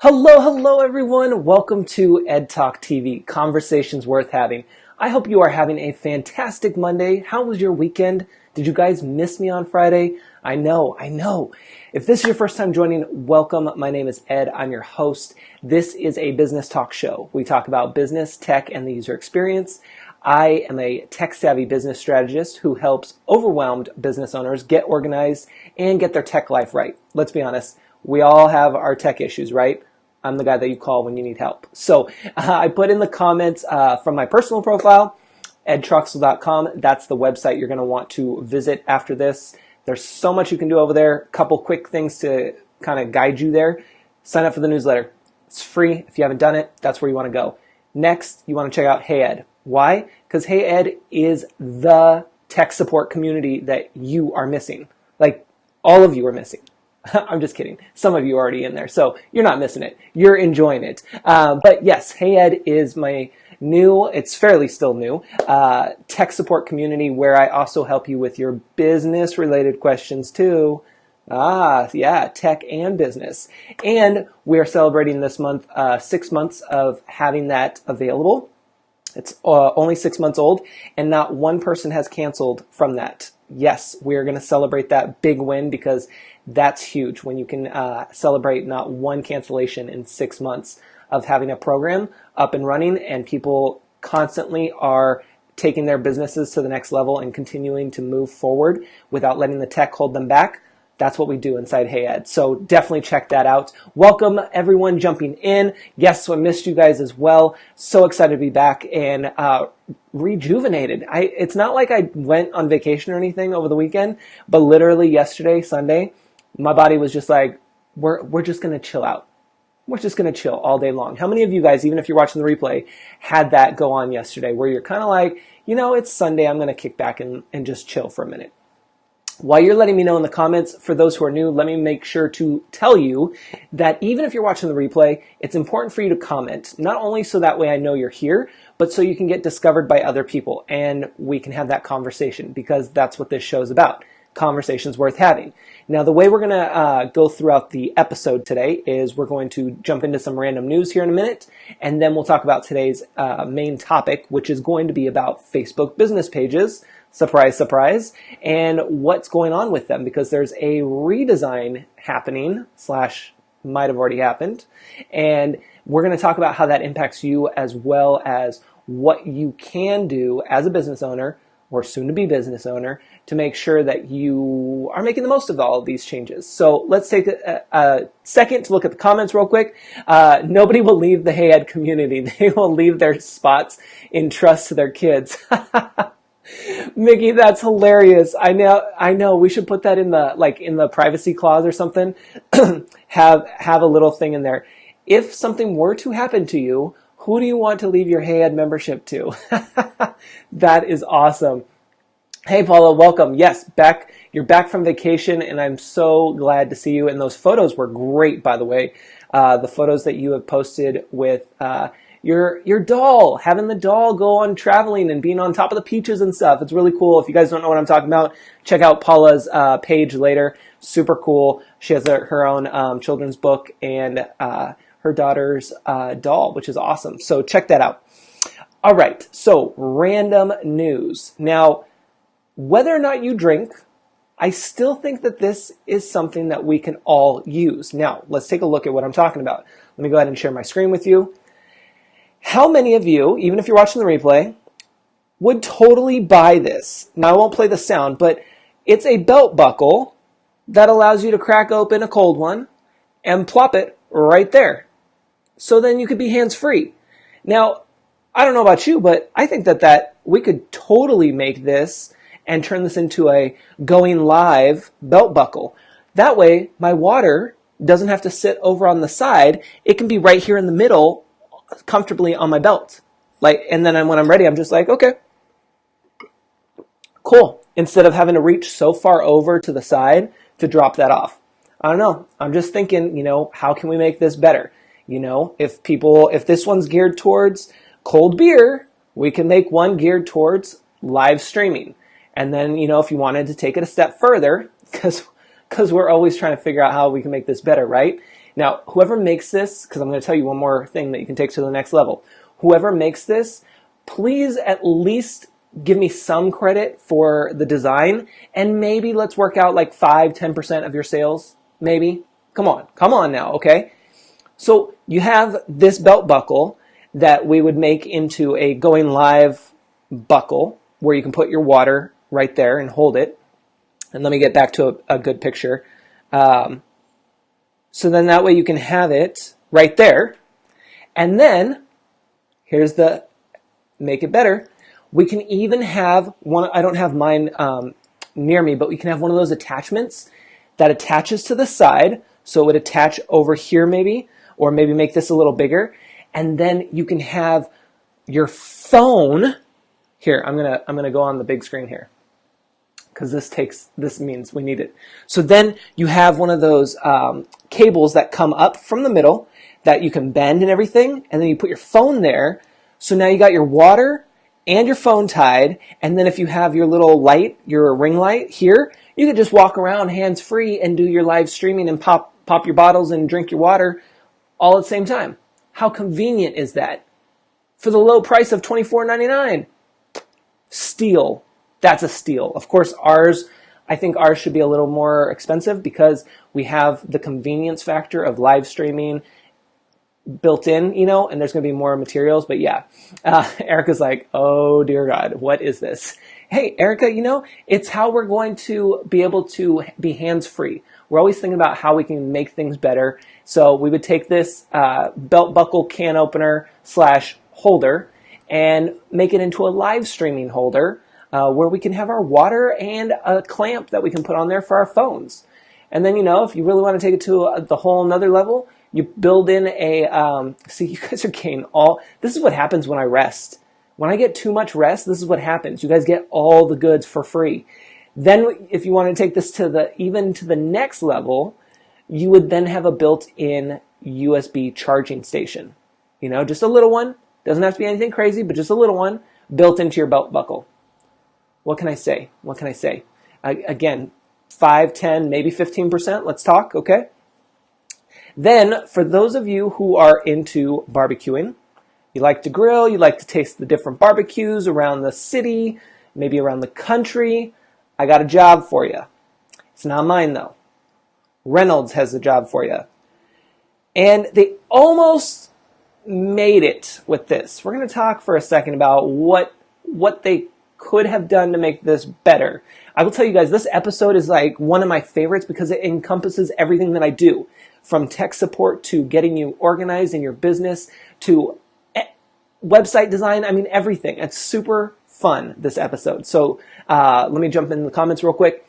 Hello everyone. Welcome to Ed Talk TV, Conversations Worth Having. I hope you are having a fantastic Monday. How was your weekend? Did you guys miss me on Friday? I know. If this is your first time joining, welcome. My name is Ed. I'm your host. This is a business talk show. We talk about business, tech, and the user experience. I am a tech-savvy business strategist who helps overwhelmed business owners get organized and get their tech life right. Let's be honest, we all have our tech issues, right? I'm the guy that you call when you need help. So I put in the comments from my personal profile, edtruxel.com. That's the website you're going to want to visit after this. There's so much you can do over there. A couple quick things to kind of guide you there. Sign up for the newsletter. It's free. If you haven't done it, that's where you want to go. Next, you want to check out Hey Ed. Why? Because Hey Ed is the tech support community that you are missing. Like, all of you are missing. I'm just kidding. Some of you are already in there, so you're not missing it. You're enjoying it. But yes, Hey Ed is my new, it's fairly still new, tech support community where I also help you with your business-related questions too. Yeah, tech and business. And we are celebrating this month 6 months of having that available. It's only 6 months old, and not one person has canceled from that. Yes, we're going to celebrate that big win because that's huge when you can celebrate not one cancellation in 6 months of having a program up and running, and people constantly are taking their businesses to the next level and continuing to move forward without letting the tech hold them back. That's what we do inside Hey Ed. So definitely check that out. Welcome everyone jumping in. Yes, I missed you guys as well. So excited to be back and rejuvenated. It's not like I went on vacation or anything over the weekend, but literally yesterday, Sunday, my body was just like, we're just going to chill out. We're just going to chill all day long. How many of you guys, even if you're watching the replay, had that go on yesterday where you're kind of like, it's Sunday, I'm going to kick back and just chill for a minute? While you're letting me know in the comments, for those who are new, let me make sure to tell you that even if you're watching the replay, it's important for you to comment, not only so that way I know you're here, but so you can get discovered by other people and we can have that conversation, because that's what this show's about. Conversations worth having. Now, the way we're going to go throughout the episode today is we're going to jump into some random news here in a minute, and then we'll talk about today's main topic, which is going to be about Facebook business pages. Surprise, surprise, and what's going on with them, because there's a redesign happening, / might have already happened, and we're going to talk about how that impacts you as well as what you can do as a business owner or soon-to-be business owner to make sure that you are making the most of all of these changes. So let's take a second to look at the comments real quick. Nobody will leave the Hey Ed community. They will leave their spots in trust to their kids. Mickey, that's hilarious. I know. We should put that in the privacy clause or something. have a little thing in there. If something were to happen to you, who do you want to leave your Hey Ed membership to? That is awesome. Hey Paula, welcome. Yes, back. You're back from vacation, and I'm so glad to see you. And those photos were great, by the way. The photos that you have posted with your doll, having the doll go on traveling and being on top of the peaches and stuff. It's really cool. If you guys don't know what I'm talking about, check out Paula's page later. Super cool. She has her own children's book and her daughter's doll, which is awesome. So check that out. All right. So random news. Now, whether or not you drink, I still think that this is something that we can all use. Now, let's take a look at what I'm talking about. Let me go ahead and share my screen with you. How many of you, even if you're watching the replay, would totally buy this? Now, I won't play the sound, but it's a belt buckle that allows you to crack open a cold one and plop it right there. So then you could be hands-free. Now, I don't know about you, but I think that we could totally make this and turn this into a going live belt buckle. That way, my water doesn't have to sit over on the side. It can be right here in the middle, comfortably on my belt. And then when I'm ready, I'm just like, okay, cool. Instead of having to reach so far over to the side to drop that off. I don't know. I'm just thinking, how can we make this better? If this one's geared towards cold beer, we can make one geared towards live streaming. And then, if you wanted to take it a step further, because we're always trying to figure out how we can make this better, right? Now, whoever makes this, because I'm going to tell you one more thing that you can take to the next level. Whoever makes this, please at least give me some credit for the design, and maybe let's work out like 5-10% of your sales, maybe. Come on now, okay? So you have this belt buckle that we would make into a going live buckle where you can put your water right there and hold it. And let me get back to a good picture. So then that way you can have it right there. And then, here's the make it better. We can even have one, I don't have mine near me, but we can have one of those attachments that attaches to the side. So it would attach over here maybe, or maybe make this a little bigger. And then you can have your phone. Here, I'm gonna go on the big screen here, because this means we need it. So then you have one of those cables that come up from the middle that you can bend and everything, and then you put your phone there. So now you got your water and your phone tied, and then if you have your little light, your ring light here, you could just walk around hands-free and do your live streaming and pop your bottles and drink your water all at the same time. How convenient is that? For the low price of $24.99. Steal. That's a steal. Of course, I think ours should be a little more expensive because we have the convenience factor of live streaming built in, and there's going to be more materials. But yeah, Erica's like, oh dear God, what is this? Hey, Erica, it's how we're going to be able to be hands-free. We're always thinking about how we can make things better. So we would take this belt buckle can opener / holder and make it into a live streaming holder where we can have our water and a clamp that we can put on there for our phones. And then, if you really want to take it to the whole another level, you build in see, you guys are getting this is what happens when I rest. When I get too much rest, this is what happens. You guys get all the goods for free. Then if you want to take this even to the next level, you would then have a built-in USB charging station. Just a little one. Doesn't have to be anything crazy, but just a little one built into your belt buckle. What can I say? Again, 5, 10, maybe 15%. Let's talk, okay? Then, for those of you who are into barbecuing, you like to grill, you like to taste the different barbecues around the city, maybe around the country, I got a job for you. It's not mine, though. Reynolds has a job for you. And they almost made it with this. We're going to talk for a second about what they could have done to make this better. I will tell you guys, this episode is like one of my favorites because it encompasses everything that I do, from tech support to getting you organized in your business to website design. I mean, everything. It's super fun, this episode. So let me jump in the comments real quick.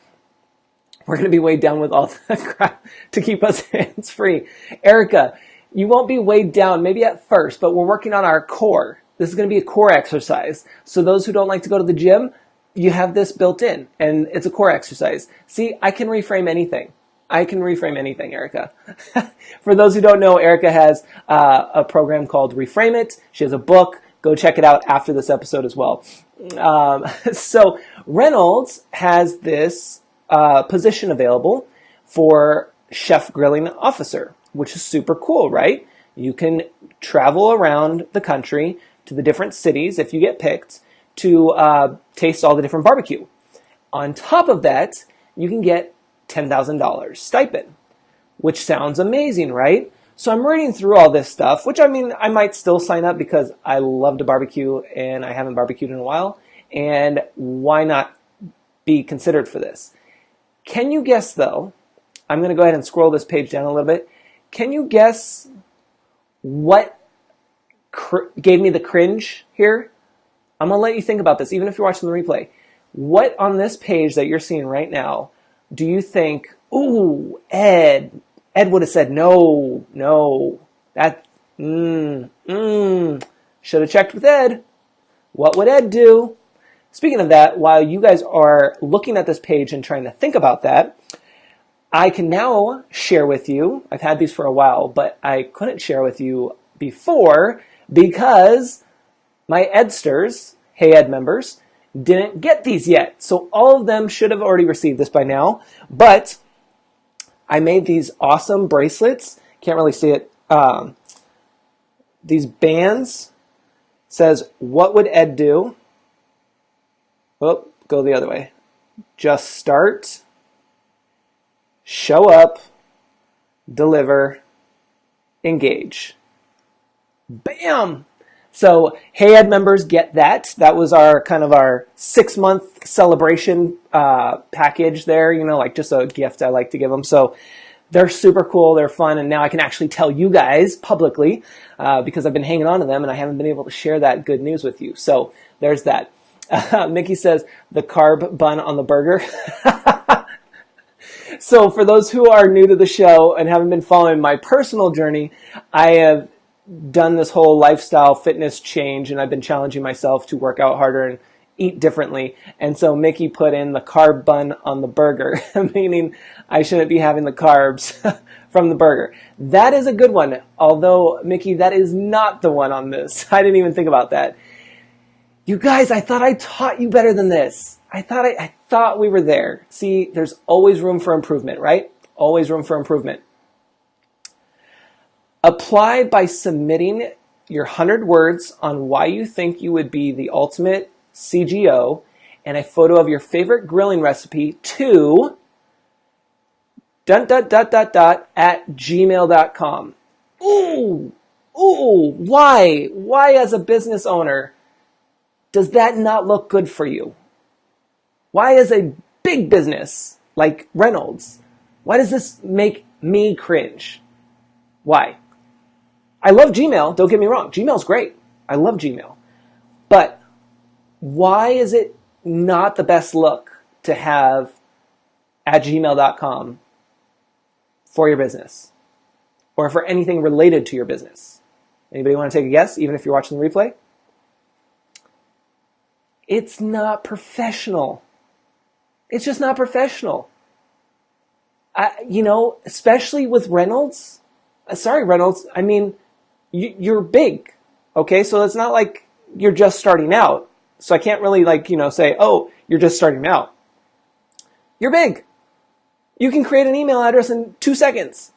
We're going to be weighed down with all the crap to keep us hands-free. Erica, you won't be weighed down, maybe at first, but we're working on our core. This is going to be a core exercise. So those who don't like to go to the gym, you have this built in, and it's a core exercise. See, I can reframe anything. Erica. For those who don't know, Erica has a program called Reframe It. She has a book. Go check it out after this episode as well. So Reynolds has this position available for chef grilling officer, which is super cool, right? You can travel around the country to the different cities, if you get picked, to taste all the different barbecue. On top of that, you can get $10,000 stipend, which sounds amazing, right? So I'm reading through all this stuff, which I might still sign up because I love to barbecue and I haven't barbecued in a while. And why not be considered for this? Can you guess, though? I'm going to go ahead and scroll this page down a little bit. Can you guess what gave me the cringe here? I'm going to let you think about this, even if you're watching the replay. What on this page that you're seeing right now do you think, ooh, Ed would have said, no, that, should have checked with Ed. What would Ed do? Speaking of that, while you guys are looking at this page and trying to think about that, I can now share with you, I've had these for a while, but I couldn't share with you before because my Edsters, Hey Ed members, didn't get these yet. So all of them should have already received this by now, but I made these awesome bracelets. can't really see it. These bands says, what would Ed do? Oh, go the other way. Just start, show up, deliver, engage. Bam! So, Hey Ed members get that. That was our kind of our 6-month celebration package there, you know, like just a gift I like to give them. So they're super cool, they're fun, and now I can actually tell you guys publicly because I've been hanging on to them and I haven't been able to share that good news with you. So there's that. Mickey says, the carb bun on the burger. So for those who are new to the show and haven't been following my personal journey, I have done this whole lifestyle fitness change, and I've been challenging myself to work out harder and eat differently. And so Mickey put in the carb bun on the burger, meaning I shouldn't be having the carbs from the burger. That is a good one. Although, Mickey, that is not the one on this. I didn't even think about that. You guys, I thought I taught you better than this. I thought we were there. See, there's always room for improvement, right? Always room for improvement. Apply by submitting your 100 words on why you think you would be the ultimate CGO and a photo of your favorite grilling recipe to ... at gmail.com. Ooh, why? Why as a business owner does that not look good for you? Why as a big business like Reynolds, why does this make me cringe? Why? I love Gmail, don't get me wrong. Gmail's great. I love Gmail. But why is it not the best look to have at gmail.com for your business or for anything related to your business? Anybody want to take a guess, even if you're watching the replay? It's not professional. It's just not professional. Especially with Reynolds. Sorry, Reynolds. I mean, you're big. Okay, so it's not like you're just starting out. So I can't really say, oh, you're just starting out. You're big. You can create an email address in 2 seconds.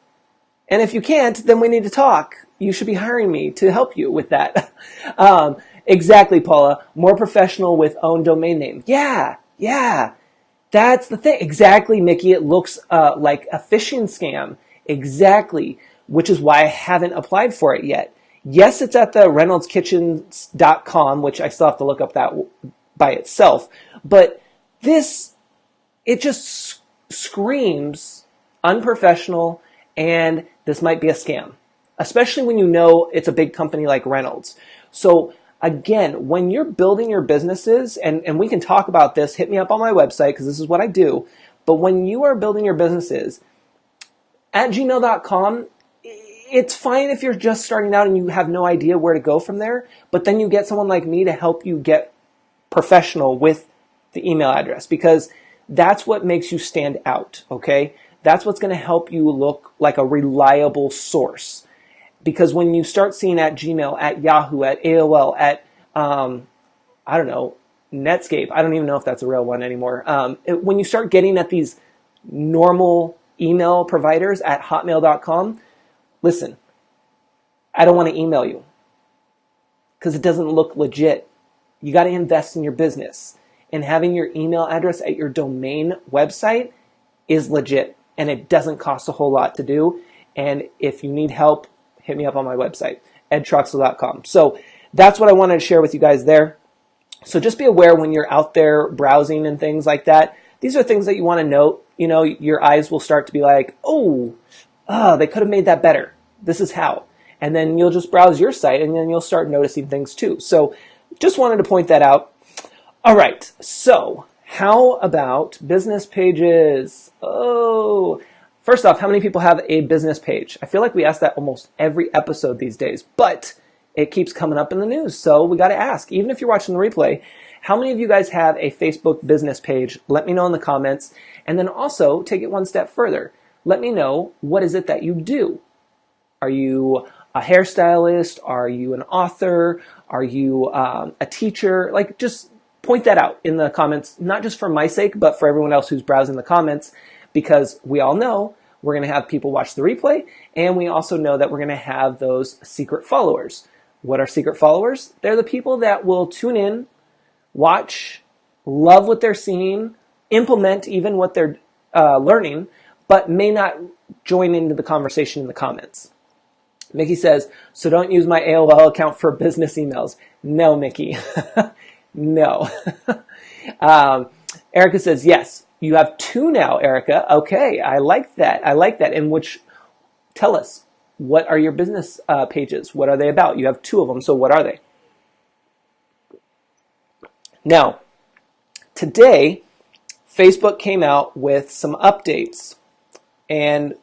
And if you can't, then we need to talk. You should be hiring me to help you with that. Exactly, Paula. More professional with own domain name. Yeah. That's the thing. Exactly, Mickey. It looks like a phishing scam. Exactly. Which is why I haven't applied for it yet. Yes, it's at the reynoldskitchens.com, which I still have to look up that by itself. But it just screams unprofessional, and this might be a scam, especially when you know it's a big company like Reynolds. So again, when you're building your businesses, and we can talk about this, hit me up on my website because this is what I do. But when you are building your businesses at gmail.com, it's fine if you're just starting out and you have no idea where to go from there. But then you get someone like me to help you get professional with the email address, because that's what makes you stand out, okay? That's what's going to help you look like a reliable source. Because when you start seeing at Gmail, at Yahoo, at AOL, at, Netscape, I don't even know if that's a real one anymore. When you start getting at these normal email providers at hotmail.com, listen, I don't want to email you because it doesn't look legit. You got to invest in your business. And having your email address at your domain website is legit. And it doesn't cost a whole lot to do. And if you need help, hit me up on my website, edtroxel.com. So that's what I wanted to share with you guys there. So just be aware when you're out there browsing and things like that. These are things that you want to note. Your eyes will start to be like, they could have made that better. This is how. And then you'll just browse your site and then you'll start noticing things too. So just wanted to point that out. All right. So how about business pages? First off, how many people have a business page? I feel like we ask that almost every episode these days, but it keeps coming up in the news. So we got to ask, even if you're watching the replay, how many of you guys have a Facebook business page? Let me know in the comments. And then also take it one step further. Let me know, what is it that you do? Are you a hairstylist? Are you an author? Are you a teacher? Just point that out in the comments, not just for my sake, but for everyone else who's browsing the comments, because we all know we're going to have people watch the replay, and we also know that we're going to have those secret followers. What are secret followers? They're the people that will tune in, watch, love what they're seeing, implement even what they're learning, but may not join into the conversation in the comments. Mickey says, so don't use my AOL account for business emails. No, Mickey. No. Erica says, yes, you have 2 now, Erica. Okay, I like that. And tell us, what are your business pages? What are they about? You have 2 of them, so what are they? Now, today, Facebook came out with some updates, and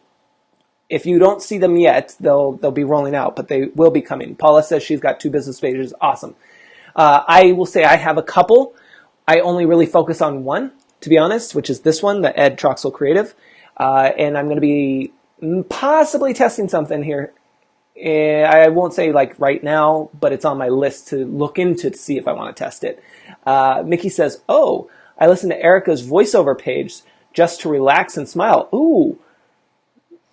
if you don't see them yet, they'll be rolling out, but they will be coming. Paula says she's got 2 business pages. Awesome. I will say I have a couple. I only really focus on one, to be honest, which is this one, the Ed Troxel Creative. And I'm going to be possibly testing something here. I won't say like right now, but it's on my list to look into to see if I want to test it. Mickey says, oh, I listened to Erica's voiceover page just to relax and smile. Ooh,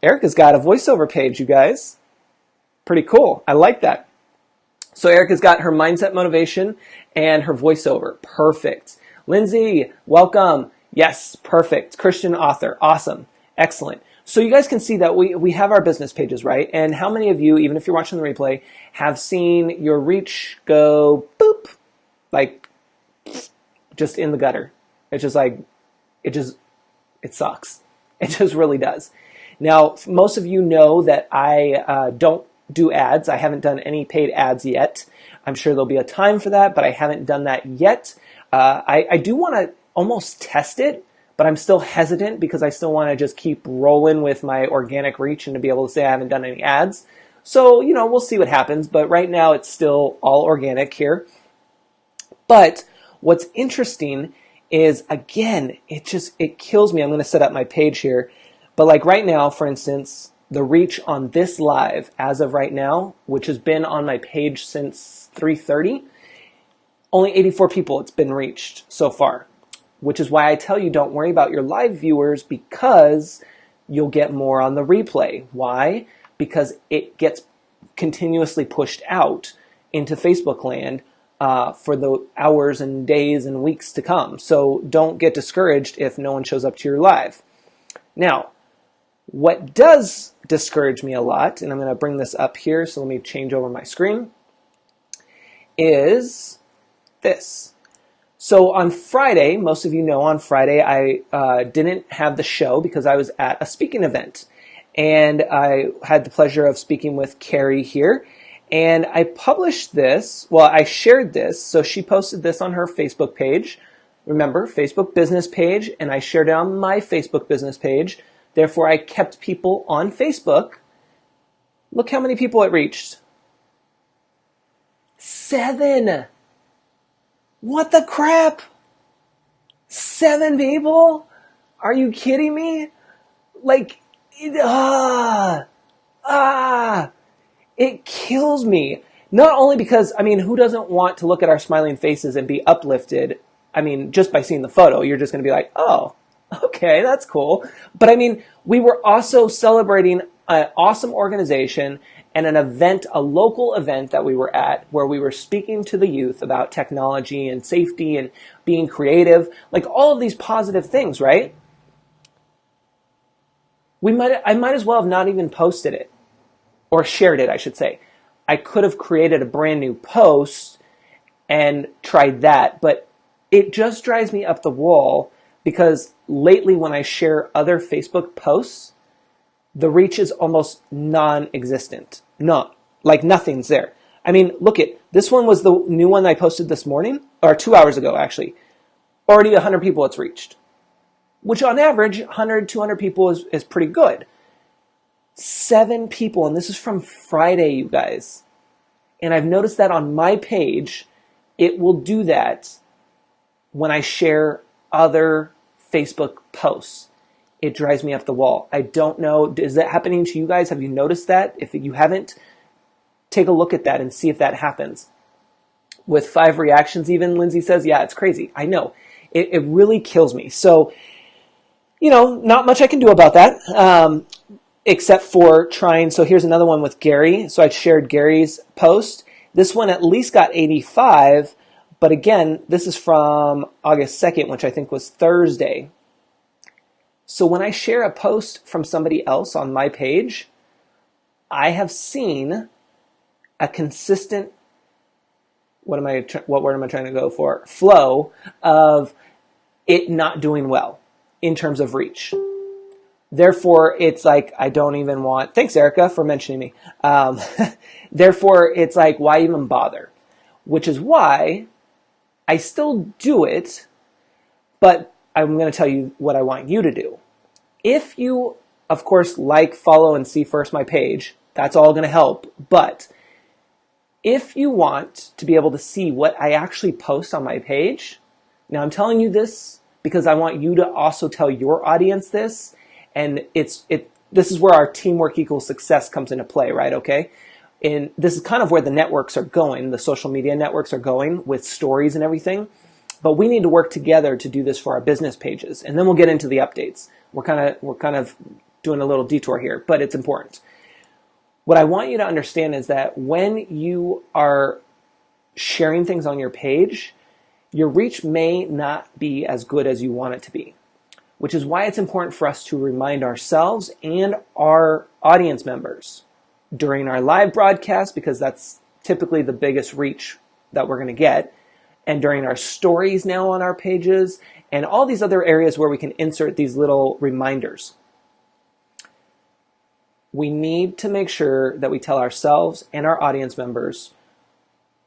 Erica's got a voiceover page, you guys. Pretty cool. I like that. So Erica's got her mindset motivation and her voiceover. Perfect. Lindsay, welcome. Yes, perfect. Christian author. Awesome. Excellent. So you guys can see that we have our business pages, right? And how many of you, even if you're watching the replay, have seen your reach go boop, like just in the gutter? It's just like, it sucks. It just really does. Now, most of you know that I don't do ads. I haven't done any paid ads yet. I'm sure there'll be a time for that, but I haven't done that yet. I do want to almost test it, but I'm still hesitant because I still want to just keep rolling with my organic reach and to be able to say I haven't done any ads. So, we'll see what happens, but right now it's still all organic here. But what's interesting is, again, it kills me. I'm going to set up my page here. But like right now, for instance, the reach on this live as of right now, which has been on my page since 3:30, only 84 people it's been reached so far, which is why I tell you don't worry about your live viewers, because you'll get more on the replay. Why? Because it gets continuously pushed out into Facebook land for the hours and days and weeks to come. So don't get discouraged if no one shows up to your live. Now, what does discourage me a lot, and I'm going to bring this up here, so let me change over my screen, is this. So on Friday, most of you know on Friday, I didn't have the show because I was at a speaking event. And I had the pleasure of speaking with Carrie here. And I published this, I shared this. So she posted this on her Facebook page. Remember, Facebook business page, and I shared it on my Facebook business page. Therefore, I kept people on Facebook. Look how many people it reached. 7. What the crap? 7 people? Are you kidding me? Like, it kills me. Not only because, who doesn't want to look at our smiling faces and be uplifted? Just by seeing the photo, you're just going to be like, oh, okay, that's cool. But we were also celebrating an awesome organization and an event, a local event that we were at, where we were speaking to the youth about technology and safety and being creative, like all of these positive things, right? I might as well have not even posted it, or shared it, I should say. I could have created a brand new post and tried that, but it just drives me up the wall because lately when I share other Facebook posts, the reach is almost non-existent. Like nothing's there. Look at, this one was the new one I posted this morning, or 2 hours ago actually. Already 100 people it's reached, which on average, 100, 200 people is pretty good. 7 people, and this is from Friday, you guys. And I've noticed that on my page, it will do that when I share other Facebook posts. It drives me up the wall. I don't know, is that happening to you guys? Have you noticed that? If you haven't, take a look at that and see if that happens. With 5 reactions even, Lindsay says, yeah, it's crazy. I know. It really kills me. So not much I can do about that. Except for trying. So here's another one with Gary. So I shared Gary's post. This one at least got 85, but again, this is from August 2nd, which I think was Thursday. So when I share a post from somebody else on my page, I have seen a consistent, what word am I trying to go for? Flow of it not doing well in terms of reach. Therefore, it's like, I don't even want, thanks Erica for mentioning me. Therefore, it's like, why even bother? Which is why I still do it, but I'm going to tell you what I want you to do. If you, of course, like, follow, and see first my page, that's all going to help. But if you want to be able to see what I actually post on my page, now I'm telling you this because I want you to also tell your audience this. And this is where our teamwork equals success comes into play, right? Okay. And this is kind of where the networks are going. The social media networks are going with stories and everything. But we need to work together to do this for our business pages. And then we'll get into the updates. We're kind of doing a little detour here, but it's important. What I want you to understand is that when you are sharing things on your page, your reach may not be as good as you want it to be. Which is why it's important for us to remind ourselves and our audience members during our live broadcast, because that's typically the biggest reach that we're going to get, and during our stories now on our pages, and all these other areas where we can insert these little reminders. We need to make sure that we tell ourselves and our audience members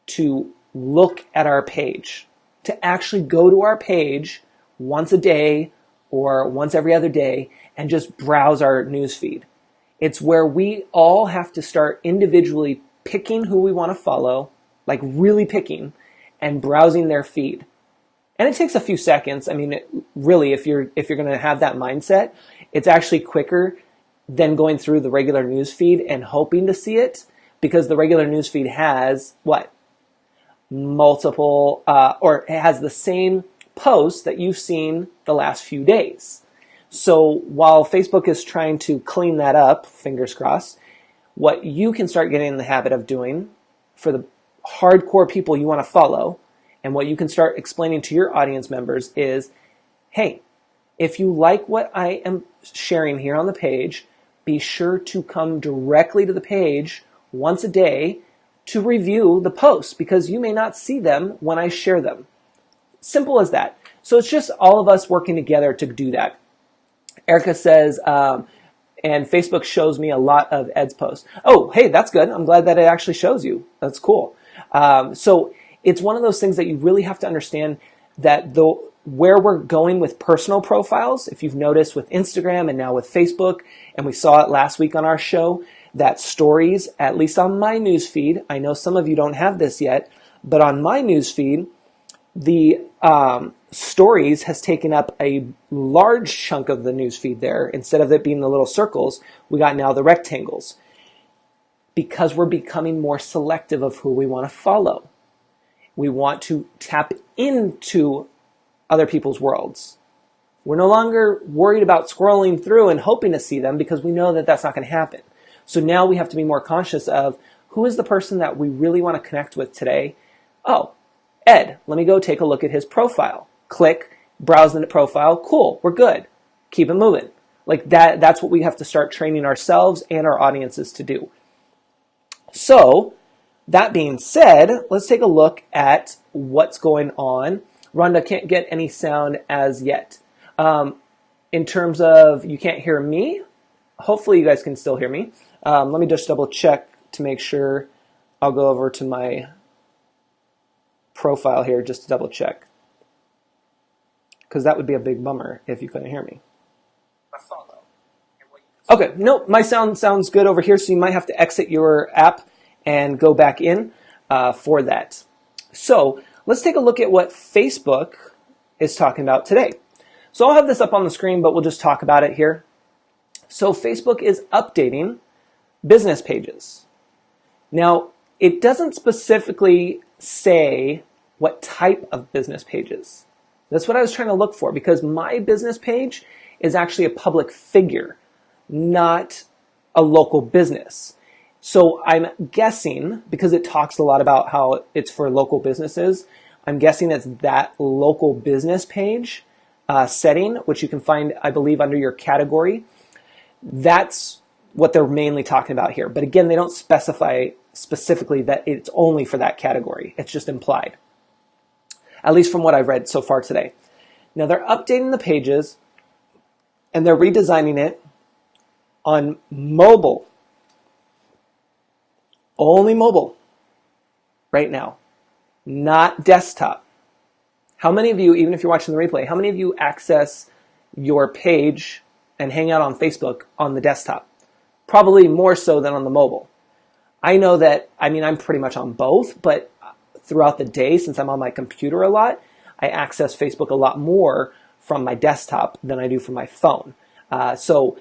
to look at our page, to actually go to our page once a day, or once every other day, and just browse our newsfeed. It's where we all have to start individually picking who we want to follow, like really picking, and browsing their feed. And it takes a few seconds. I mean, really, if you're going to have that mindset, it's actually quicker than going through the regular newsfeed and hoping to see it, because the regular newsfeed has what? Multiple, or it has the same posts that you've seen the last few days. So while Facebook is trying to clean that up, fingers crossed, what you can start getting in the habit of doing for the hardcore people you want to follow, and what you can start explaining to your audience members is, hey, if you like what I am sharing here on the page, be sure to come directly to the page once a day to review the posts, because you may not see them when I share them. Simple as that. So it's just all of us working together to do that. Erica says, and Facebook shows me a lot of Ed's posts. Oh, hey, that's good. I'm glad that it actually shows you. That's cool. So it's one of those things that you really have to understand, that where we're going with personal profiles, if you've noticed with Instagram and now with Facebook, and we saw it last week on our show, that stories, at least on my newsfeed, I know some of you don't have this yet, but on my newsfeed, the stories has taken up a large chunk of the newsfeed there. Instead of it being the little circles, we got now the rectangles, because we're becoming more selective of who we want to follow. We want to tap into other people's worlds. We're no longer worried about scrolling through and hoping to see them, because we know that that's not going to happen. So now we have to be more conscious of, who is the person that we really want to connect with today? Oh, Ed, let me go take a look at his profile. Click, browse the profile. Cool, we're good. Keep it moving. Like that's what we have to start training ourselves and our audiences to do. So, that being said, let's take a look at what's going on. Rhonda can't get any sound as yet. In terms of, you can't hear me. Hopefully you guys can still hear me. Let me just double check to make sure. I'll go over to my profile here just to double check, because that would be a big bummer if you couldn't hear me. Okay, nope, my sound sounds good over here, so you might have to exit your app and go back in for that. So let's take a look at what Facebook is talking about today. So I'll have this up on the screen, but we'll just talk about it here. So Facebook is updating business pages. Now, it doesn't specifically say what type of business pages. That's what I was trying to look for, because my business page is actually a public figure, not a local business. So I'm guessing, because it talks a lot about how it's for local businesses, I'm guessing it's that local business page setting, which you can find, I believe, under your category. That's what they're mainly talking about here. But again, they don't specify specifically that it's only for that category. It's just implied, at least from what I've read so far today. Now they're updating the pages and they're redesigning it on mobile. Only mobile right now, not desktop. How many of you, even if you're watching the replay, how many of you access your page and hang out on Facebook on the desktop? Probably more so than on the mobile. I know that, I'm pretty much on both, but throughout the day, since I'm on my computer a lot, I access Facebook a lot more from my desktop than I do from my phone. So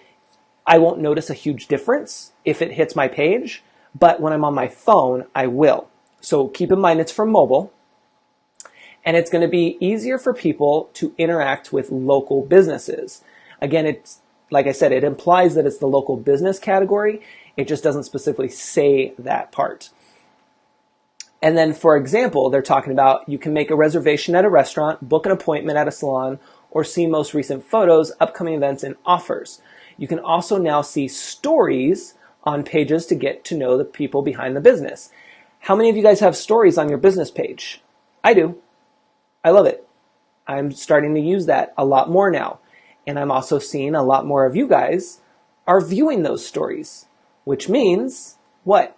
I won't notice a huge difference if it hits my page, but when I'm on my phone, I will. So keep in mind it's for mobile, and it's going to be easier for people to interact with local businesses. Again, it's like I said, it implies that it's the local business category. It just doesn't specifically say that part. And then, for example, they're talking about you can make a reservation at a restaurant, book an appointment at a salon, or see most recent photos, upcoming events, and offers. You can also now see stories on pages to get to know the people behind the business. How many of you guys have stories on your business page? I do. I love it. I'm starting to use that a lot more now. And I'm also seeing a lot more of you guys are viewing those stories, which means what?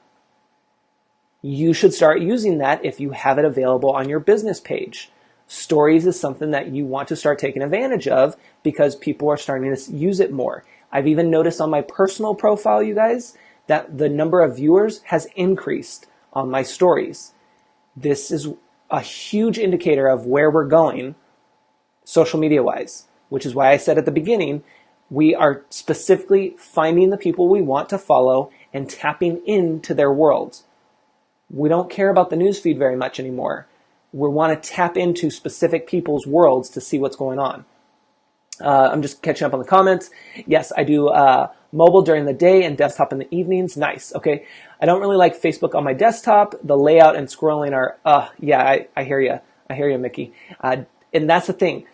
You should start using that if you have it available on your business page. Stories is something that you want to start taking advantage of because people are starting to use it more. I've even noticed on my personal profile, you guys, that the number of viewers has increased on my stories. This is a huge indicator of where we're going social media wise, which is why I said at the beginning, we are specifically finding the people we want to follow and tapping into their worlds. We don't care about the newsfeed very much anymore. We want to tap into specific people's worlds to see what's going on. I'm just catching up on the comments. Yes, I do mobile during the day and desktop in the evenings. Nice. Okay. I don't really like Facebook on my desktop. The layout and scrolling are, I hear you. I hear you, Mickey. And that's the thing.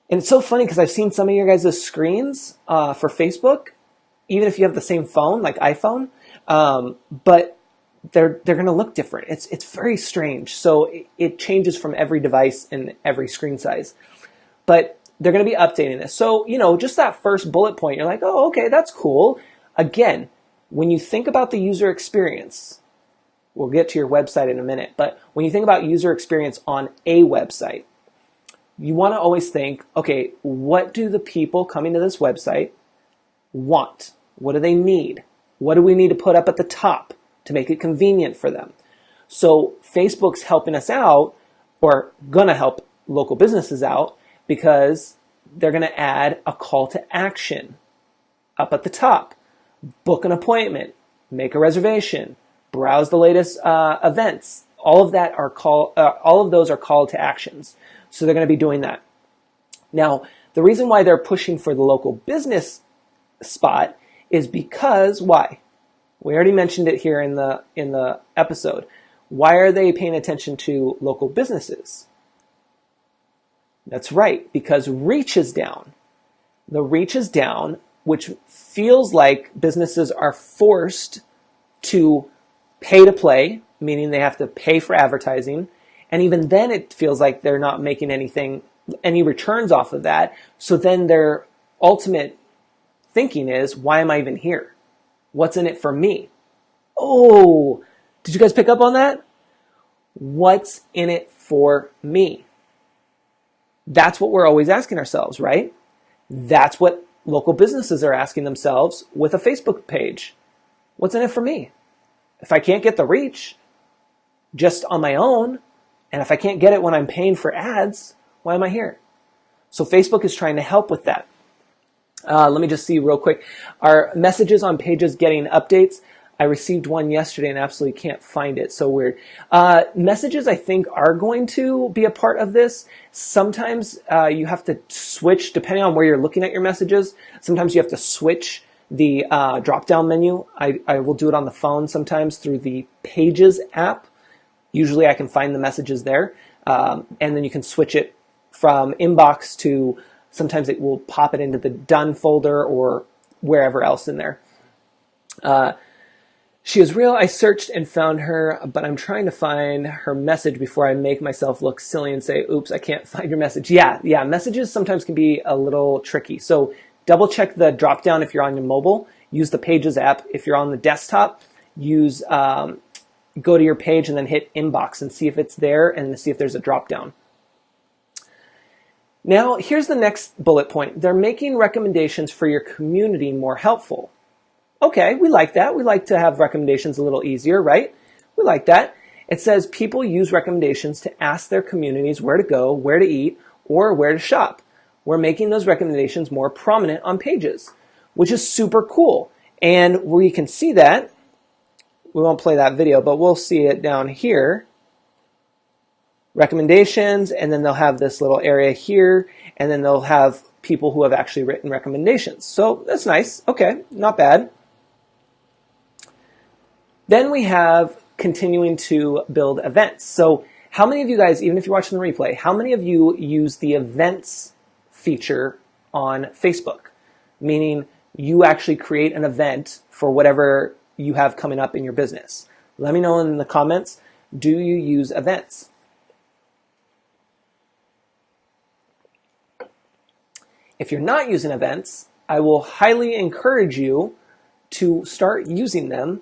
And it's so funny because I've seen some of your guys' screens for Facebook, even if you have the same phone, like iPhone, but they're going to look different. It's very strange. So it changes from every device and every screen size. But they're going to be updating this. So, just that first bullet point, you're like, oh, okay, that's cool. Again, when you think about the user experience, we'll get to your website in a minute, but when you think about user experience on a website, you want to always think, okay, what do the people coming to this website want? What do they need? What do we need to put up at the top to make it convenient for them? So Facebook's helping us out, or going to help local businesses out, because they're going to add a call to action up at the top. Book an appointment, make a reservation, browse the latest events. All of those are call to actions. So they're going to be doing that. Now, the reason why they're pushing for the local business spot is because why? We already mentioned it here in the episode. Why are they paying attention to local businesses? That's right, because reach is down. The reach is down, which feels like businesses are forced to pay to play, meaning they have to pay for advertising. And even then it feels like they're not making any returns off of that. So then their ultimate thinking is, why am I even here? What's in it for me? Oh, did you guys pick up on that? What's in it for me? That's what we're always asking ourselves, right? That's what local businesses are asking themselves with a Facebook page. What's in it for me? If I can't get the reach just on my own, and if I can't get it when I'm paying for ads, why am I here? So Facebook is trying to help with that. Let me just see real quick. Are messages on pages getting updates? I received one yesterday and absolutely can't find it. So weird. Messages, I think, are going to be a part of this. Sometimes you have to switch, depending on where you're looking at your messages, sometimes you have to switch the drop-down menu. I will do it on the phone sometimes through the Pages app. Usually I can find the messages there. And then you can switch it from inbox to, sometimes it will pop it into the done folder or wherever else in there. She is real. I searched and found her, but I'm trying to find her message before I make myself look silly and say, oops, I can't find your message. Yeah, messages sometimes can be a little tricky. So double check the drop down if you're on your mobile. Use the Pages app. If you're on the desktop, use go to your page and then hit inbox and see if it's there and see if there's a drop down. Now, here's the next bullet point. They're making recommendations for your community more helpful. Okay, we like that. We like to have recommendations a little easier, right? We like that. It says people use recommendations to ask their communities where to go, where to eat, or where to shop. We're making those recommendations more prominent on Pages, which is super cool. And we can see that. We won't play that video, but we'll see it down here. Recommendations, and then they'll have this little area here, and then they'll have people who have actually written recommendations. So that's nice. Okay, not bad. Then we have continuing to build events. So how many of you guys, even if you're watching the replay, how many of you use the events feature on Facebook? Meaning you actually create an event for whatever you have coming up in your business. Let me know in the comments, do you use events? If you're not using events, I will highly encourage you to start using them,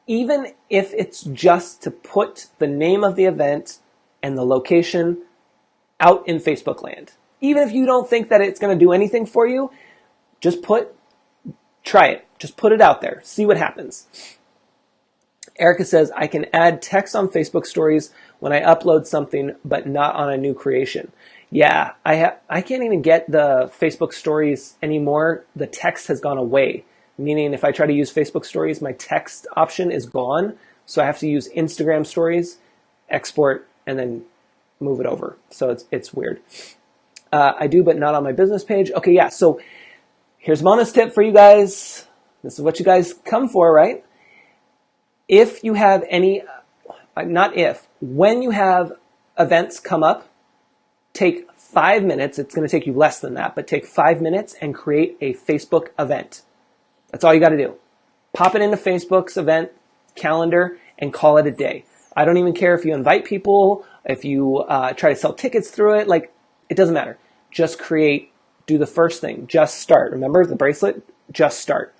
even if it's just to put the name of the event and the location out in Facebook land. Even if you don't think that it's going to do anything for you, try it. Just put it out there. See what happens. Erica says, I can add text on Facebook stories when I upload something, but not on a new creation. Yeah, I can't even get the Facebook stories anymore. The text has gone away. Meaning if I try to use Facebook stories, my text option is gone. So I have to use Instagram stories, export, and then move it over. So it's weird. I do, but not on my business page. Okay, yeah, so here's a bonus tip for you guys. This is what you guys come for, right? If you have when you have events come up, take 5 minutes. It's going to take you less than that, but take 5 minutes and create a Facebook event. That's all you got to do. Pop it into Facebook's event calendar and call it a day. I don't even care if you invite people, if you try to sell tickets through it. Like, it doesn't matter. Just create. Do the first thing. Just start. Remember the bracelet? Just start.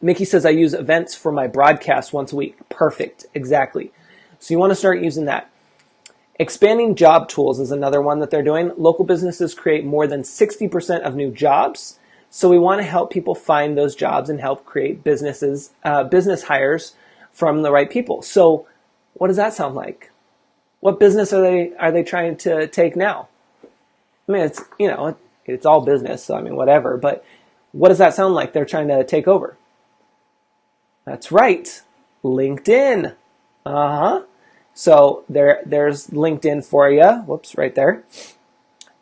Mickey says, I use events for my broadcast once a week. Perfect. Exactly. So you want to start using that. Expanding job tools is another one that they're doing. Local businesses create more than 60% of new jobs. So we want to help people find those jobs and help create business hires from the right people. So what does that sound like? What business are they trying to take now? I mean, it's all business. So I mean, whatever. But what does that sound like they're trying to take over? That's right. LinkedIn. So there's LinkedIn for you. Whoops, right there.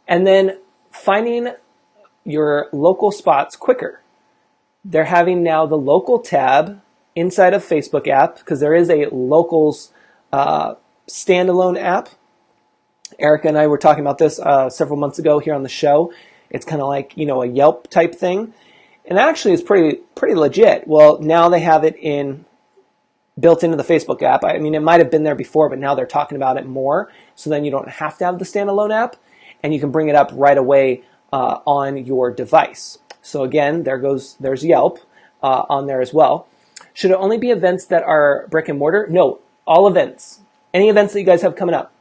And then finding your local spots quicker. They're having now the local tab inside of Facebook app because there is a locals standalone app. Erica and I were talking about this several months ago here on the show. It's kind of like, a Yelp type thing. And actually it's pretty legit. Well, now they have it built into the Facebook app. I mean, it might have been there before, but now they're talking about it more. So then you don't have to have the standalone app and you can bring it up right away on your device. So again, there's Yelp on there as well. Should it only be events that are brick and mortar? No, all events. Any events that you guys have coming up.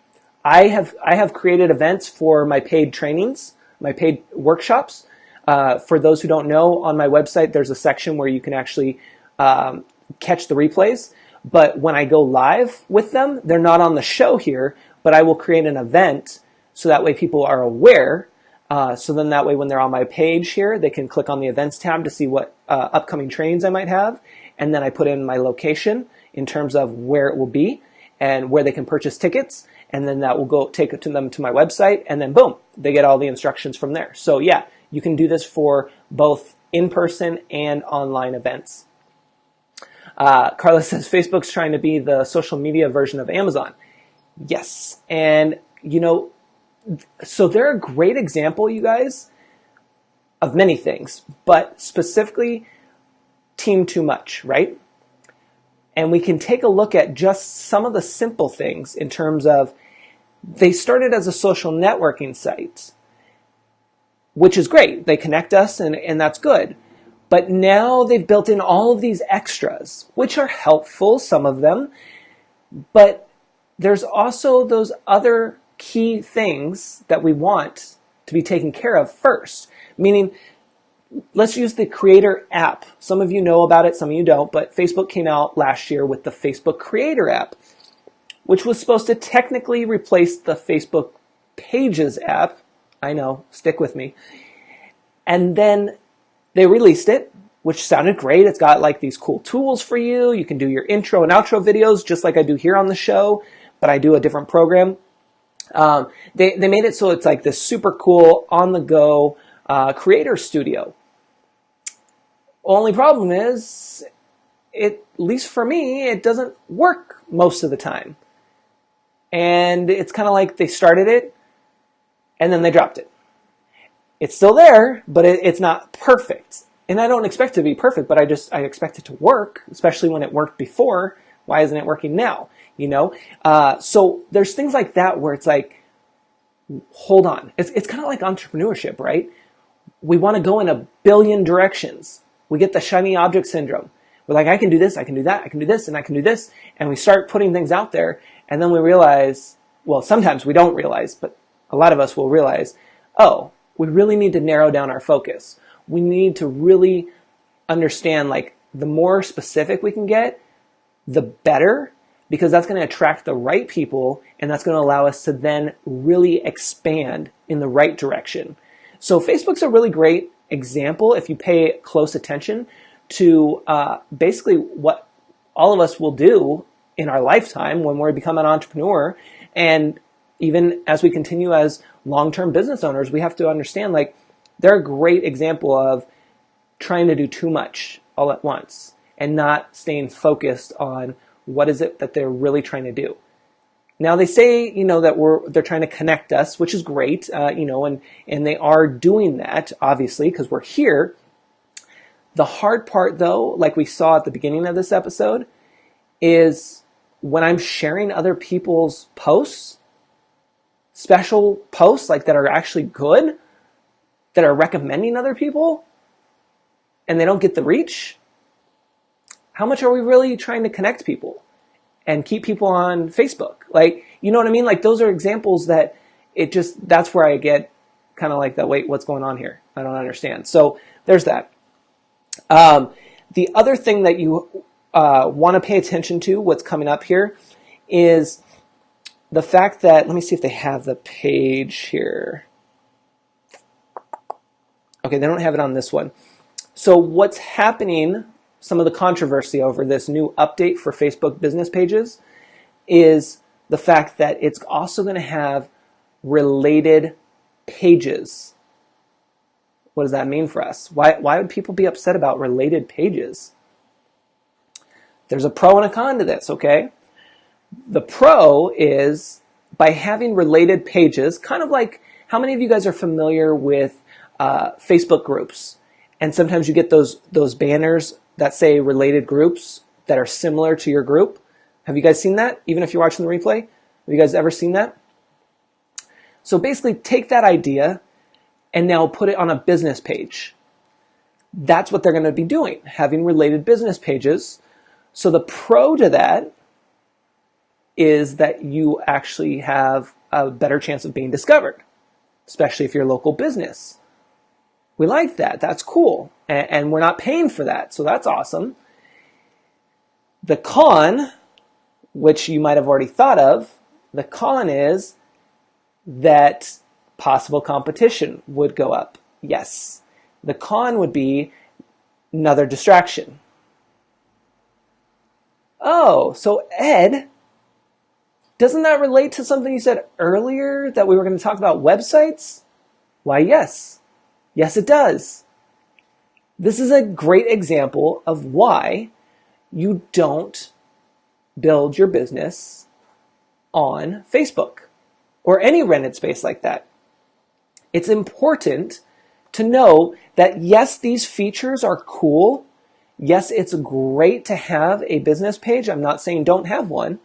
I have created events for my paid trainings, my paid workshops. For those who don't know, on my website, there's a section where you can actually catch the replays. But when I go live with them, they're not on the show here, but I will create an event so that way people are aware So then that way when they're on my page here, they can click on the events tab to see what upcoming trainings I might have. And then I put in my location in terms of where it will be and where they can purchase tickets. And then that will go take it to them to my website. And then boom, they get all the instructions from there. So yeah, you can do this for both in-person and online events. Carla says, Facebook's trying to be the social media version of Amazon. Yes. And, so they're a great example, you guys, of many things, but specifically Team Too Much, right? And we can take a look at just some of the simple things in terms of they started as a social networking site, which is great. They connect us and that's good. But now they've built in all of these extras, which are helpful, some of them, but there's also those other key things that we want to be taken care of first. Meaning, let's use the Creator app. Some of you know about it, some of you don't, but Facebook came out last year with the Facebook Creator app, which was supposed to technically replace the Facebook Pages app. I know, stick with me. And then they released it, which sounded great. It's got like these cool tools for you. You can do your intro and outro videos just like I do here on the show, but I do a different program. They made it so it's like this super cool on-the-go creator studio. Only problem is, at least for me, it doesn't work most of the time. And it's kind of like they started it and then they dropped it. It's still there, but it's not perfect. And I don't expect it to be perfect, but I expect it to work, especially when it worked before. Why isn't it working now? So there's things like that where it's like, hold on. It's kind of like entrepreneurship, right? We want to go in a billion directions. We get the shiny object syndrome. We're like, I can do this, I can do that, I can do this, and I can do this. And we start putting things out there. And then we realize, well, sometimes we don't realize, but a lot of us will realize, oh, we really need to narrow down our focus. We need to really understand, like, the more specific we can get, the better, because that's going to attract the right people, and that's going to allow us to then really expand in the right direction. So Facebook's a really great example, if you pay close attention, to basically what all of us will do in our lifetime when we become an entrepreneur. And even as we continue as long-term business owners, we have to understand, like, they're a great example of trying to do too much all at once and not staying focused on what is it that they're really trying to do. Now they say, that they're trying to connect us, which is great, and they are doing that, obviously, because we're here. The hard part, though, like we saw at the beginning of this episode, is when I'm sharing other people's posts, special posts, like that are actually good, that are recommending other people, and they don't get the reach. How much are we really trying to connect people and keep people on Facebook? Like, you know what I mean? Like, those are examples that that's where I get kind of like that, wait, what's going on here? I don't understand. So there's that. The other thing that you want to pay attention to, what's coming up here, is the fact that, let me see if they have the page here. Okay, they don't have it on this one. So what's happening, some of the controversy over this new update for Facebook business pages, is the fact that it's also going to have related pages. What does that mean for us? Why would people be upset about related pages? There's a pro and a con to this, okay? The pro is by having related pages, kind of like, how many of you guys are familiar with Facebook groups? And sometimes you get those banners that say related groups that are similar to your group. Have you guys seen that? Even if you're watching the replay? Have you guys ever seen that? So basically take that idea and now put it on a business page. That's what they're going to be doing, having related business pages. So the pro to that is that you actually have a better chance of being discovered, especially if you're a local business. We like that. That's cool. And we're not paying for that. So that's awesome. The con, which you might have already thought of, the con is that Possible competition would go up. Yes. The con would be another distraction. Oh, so Ed, doesn't that relate to something you said earlier that we were going to talk about websites? Why, yes. Yes, it does. This is a great example of why you don't build your business on Facebook or any rented space like that. It's important to know that yes, these features are cool. Yes, it's great to have a business page. I'm not saying don't have one.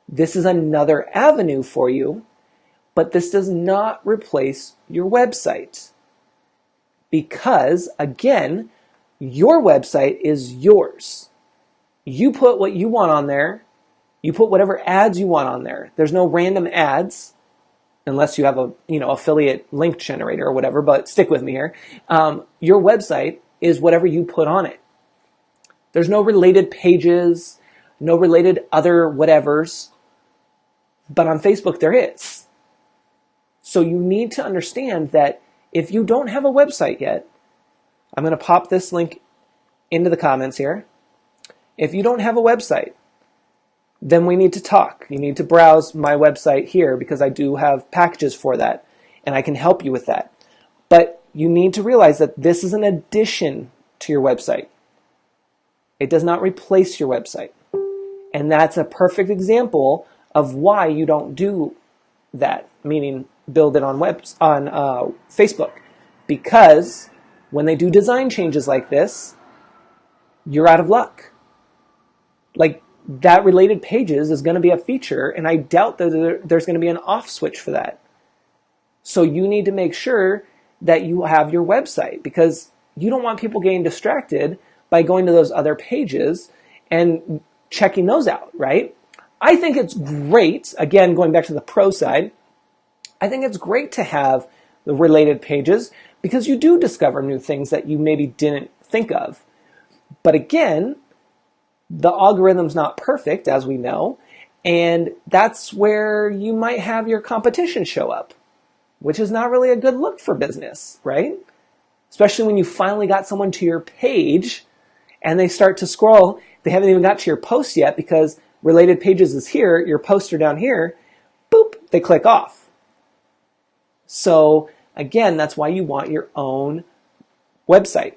This is another avenue for you, but this does not replace your website. Because, again, your website is yours. You put what you want on there. You put whatever ads you want on there. There's no random ads, unless you have a affiliate link generator or whatever, but stick with me here. Your website is whatever you put on it. There's no related pages, no related other whatevers, but on Facebook there is. So you need to understand that if you don't have a website yet, I'm going to pop this link into the comments here. If you don't have a website, then we need to talk. You need to browse my website here because I do have packages for that and I can help you with that. But you need to realize that this is an addition to your website. It does not replace your website. And that's a perfect example of why you don't do that, meaning build it on Facebook. Because when they do design changes like this, you're out of luck. Like, that related pages is going to be a feature, and I doubt that there's going to be an off switch for that. So you need to make sure that you have your website, because you don't want people getting distracted by going to those other pages and checking those out, right? I think it's great, again, going back to the pro side, I think it's great to have the related pages because you do discover new things that you maybe didn't think of. But again, the algorithm's not perfect, as we know, and that's where you might have your competition show up, which is not really a good look for business, right? Especially when you finally got someone to your page and they start to scroll. They haven't even got to your post yet because related pages is here, your posts are down here, boop, they click off. So again, that's why you want your own website.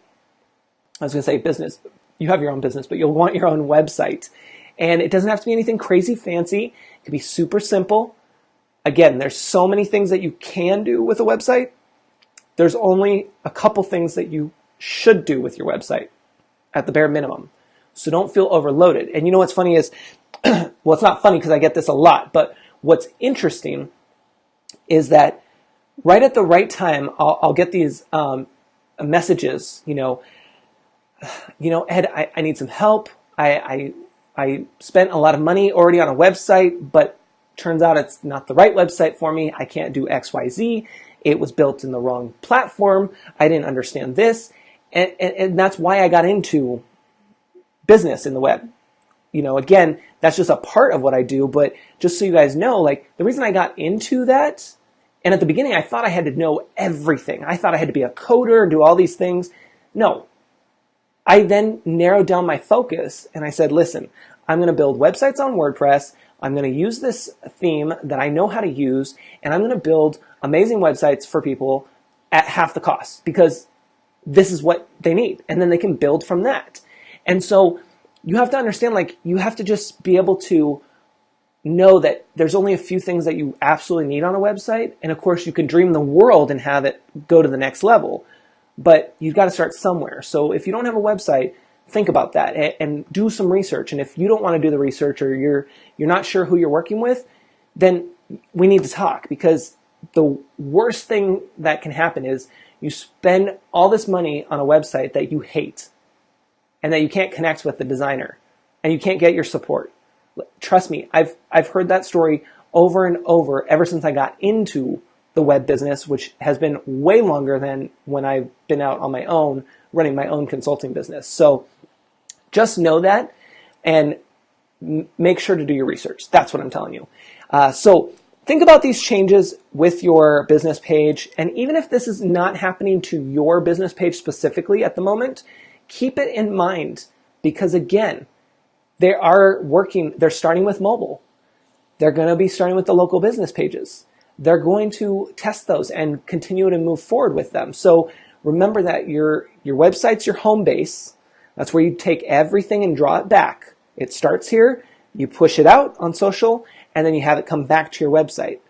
I was going to say business. You have your own business, but you'll want your own website. And it doesn't have to be anything crazy fancy. It can be super simple. Again, there's so many things that you can do with a website. There's only a couple things that you should do with your website at the bare minimum. So don't feel overloaded. And you know what's funny is, well, it's not funny because I get this a lot, but what's interesting is that right at the right time, I'll get these messages, Ed, I need some help. I spent a lot of money already on a website, but turns out it's not the right website for me. I can't do X, Y, Z. It was built in the wrong platform. I didn't understand this. And that's why I got into business in the web. Again, that's just a part of what I do, but just so you guys know, like the reason I got into that, and at the beginning I thought I had to know everything. I thought I had to be a coder and do all these things. No. I then narrowed down my focus and I said, listen, I'm going to build websites on WordPress. I'm going to use this theme that I know how to use, and I'm going to build amazing websites for people at half the cost because this is what they need. And then they can build from that. And so you have to understand, like, you have to just be able to know that there's only a few things that you absolutely need on a website. And of course, you can dream the world and have it go to the next level. But you've got to start somewhere. So if you don't have a website, think about that and do some research. And if you don't want to do the research or you're not sure who you're working with, then we need to talk, because the worst thing that can happen is you spend all this money on a website that you hate and that you can't connect with the designer and you can't get your support. Trust me, I've heard that story over and over ever since I got into the web business, which has been way longer than when I've been out on my own, running my own consulting business. So just know that and make sure to do your research. That's what I'm telling you. So think about these changes with your business page. And even if this is not happening to your business page specifically at the moment, keep it in mind because again, they're starting with mobile. They're going to be starting with the local business pages. They're going to test those and continue to move forward with them. So remember that your website's your home base. That's where you take everything and draw it back. It starts here, you push it out on social, and then you have it come back to your website.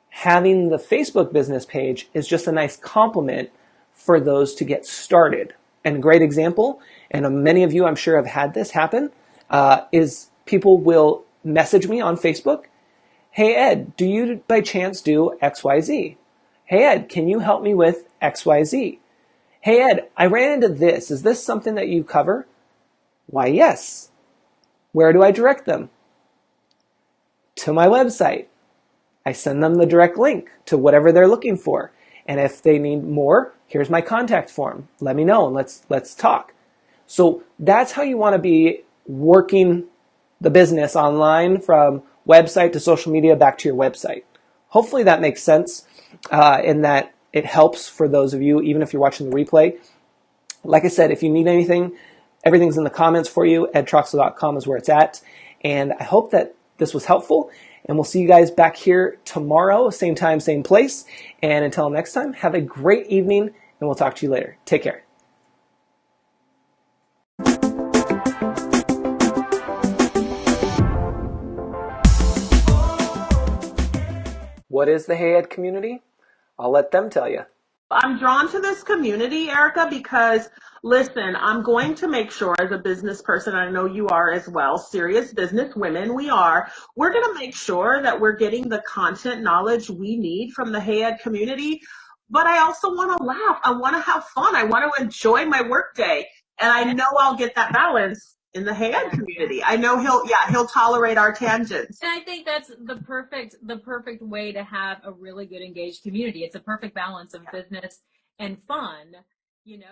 Having the Facebook business page is just a nice complement for those to get started. And a great example, and many of you I'm sure have had this happen, is people will message me on Facebook. Hey Ed, do you by chance do XYZ? Hey Ed, can you help me with XYZ? Hey Ed, I ran into this. Is this something that you cover? Why, yes. Where do I direct them? To my website. I send them the direct link to whatever they're looking for. And if they need more, here's my contact form. Let me know and let's talk. So that's how you want to be working the business online from website to social media back to your website. Hopefully that makes sense in that it helps for those of you, even if you're watching the replay. Like I said, if you need anything, everything's in the comments for you. edtroxel.com is where it's at. And I hope that this was helpful. And we'll see you guys back here tomorrow, same time, same place. And until next time, have a great evening, and we'll talk to you later. Take care. What is the Hey Ed community? I'll let them tell you. I'm drawn to this community, Erica, because listen, I'm going to make sure as a business person, I know you are as well, serious business women we're going to make sure that we're getting the content knowledge we need from the Hey Ed community. But I also want to laugh. I want to have fun. I want to enjoy my workday. And I know I'll get that balance in the Hey Ed community. I know he'll tolerate our tangents. And I think that's the perfect way to have a really good engaged community. It's a perfect balance of business and fun, you know.